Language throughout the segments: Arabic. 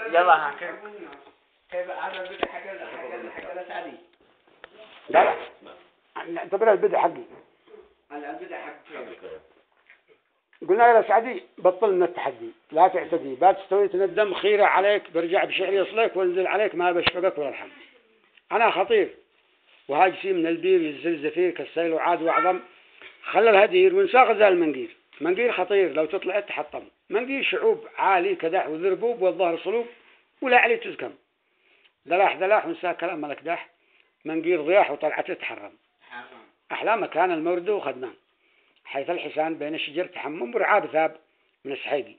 يلا هاكر كيف هذا البدء حق الأسعدي لا اعتبرها البدء حقي. البدء حق قلنا يا سعدي بطل من التحدي لا تعتدي بات تستوي تندم خيرة عليك برجع بشعري يصلك وانزل عليك ما بشفقك ولا الحم. أنا خطير وهاج شيء من البير ينزل زفير كالسيل وعاد وعظم خلى الهدير ونساق زال المنقير. منقير خطير لو تطلع تحطم. منقير شعوب عالي كدح وذربوب والظهر صلوب ولا علي تزكم. ذلاح ونساق كلام ملك داح. منقير ضياح وطلعته تحرم. أحلام كان المورد وخدنان حيث الحسان بين الشجر تحمم ورعاب ثاب من السحيقي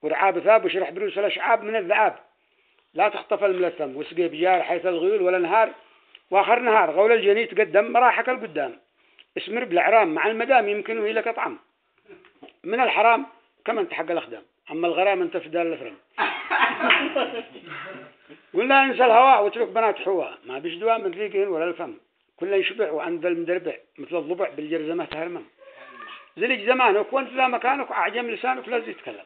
ورعاب ثاب وشرح بروس الأشعاب من الذعاب. لا تخطف الملثم وسقي بجار حيث الغيول ولا نهار وآخر نهار غول الجني تقدم مراحك القدام. اسمر بالعرام مع المدام يمكنه لك طعم من الحرام كما تحق الأخدام. أما الغرام انت فدال الفرم. قلنا انسى الهواء واترك بنات حواء ما بيجدوا من ذيقهن ولا الفم كل يشبع وأنذل مدربع مثل الضبع بالجرزمة تهرمم. زلج زمانك وانت ذا مكانك وأعجم لسانك لازم يتكلم.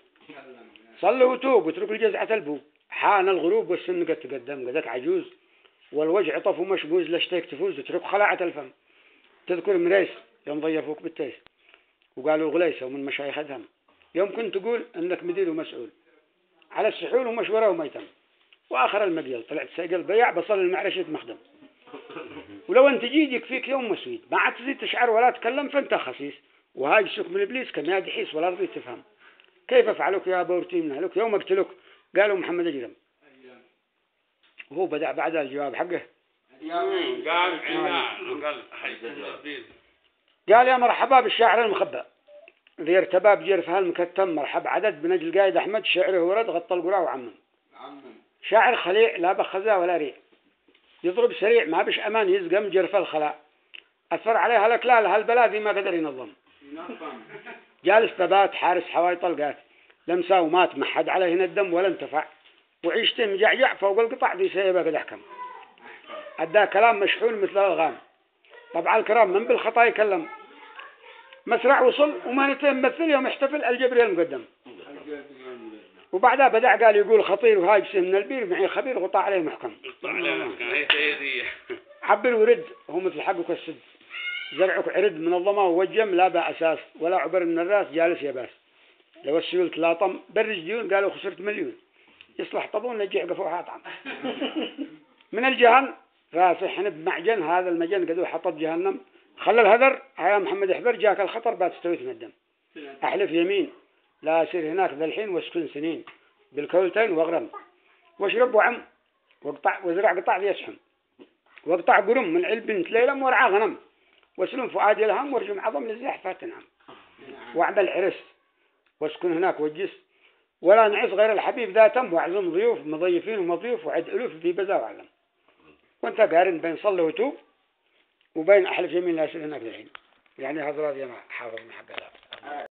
صل وتوب واترك الجزعة البوب. حان الغروب والسن قد تقدم قدك عجوز والوجع طف ومشبوز لشتيك تفوز وترك خلاعة الفم. تذكر مريس يوم ضيفوك بالتيس وقالوا غليسة ومن مشايخ أدهم يوم كنت تقول أنك مدير ومسؤول على السحول ومشورة وميتم وآخر المقيل طلعت سيقل بيع بصل المعرشة مخدم. ولو أنت جيدك فيك يوم مسويد ما عاد تزيد تشعر ولا تكلم فأنت خسيس وهاج سك من إبليس كم ياد حيس ولا رضيت تفهم. كيف أفعلك يا بورتي من أهلك يوم اقتلك قالوا محمد أجرم. وهو بدأ بعد الجواب حقه قال يا مرحبا بالشاعر المخبى ذي ارتباب جرف هالمكتم مرحب عدد بنجل قايد أحمد شعره ورد غطى القراء وعمم. شاعر خليع لا بخزا ولا ريع يضرب سريع ما بش أمان يزقم جرف الخلاء أثر عليها الأكلال هالبلاد ما قدر ينظم. جالس ثبات حارس حواي طلقات لمسا ومات ما حد عليه الدم ولا انتفع وعيشته مجعجع فوق القطع ذي سيبه قد أحكم. أدى كلام مشحون مثل الغام طبعا الكرام من بالخطا يكلم مسرع وصل وما نتمثل يوم يحتفل الجبري المقدم. وبعدها بدأ قال يقول خطير وهاجس من البير معي خبير غطى عليه محكم. عبر ورد هو مثل حقك السد زرعك عرد من الظما ووجم لا بأساس ولا عبر من الراس جالس يباس. لو السيول تلاطم برج ديون قالوا خسرت مليون يصلح طبون لجيع قفوها طعم. من الجهن راسحن بمعجن هذا المجن قدو حطب جهنم خلى الهذر يا محمد احذر جاك الخطر بات تستوي تندم. احلف يمين لا أسير هناك ذا الحين واسكن سنين بالكولتين واغرم واشرب وعم واقطع وزرع قطع ذي يسحم واقطع قرم من علب بنت ليلم ورعى غنم واسلم فؤادي الهم وارجم عظم للزحفة تنعم واعمل عرس واسكن هناك وجس ولا نعس غير الحبيب ذاتم واعزم ضيوف مضيفين ومضيوف وعد ألوف في بزا وعلم. وانت قارن بين صلى وتوب وبين أحلف يمين لا أسير هناك ذا الحين يعني هذا راضي ما حافظ من حق الله.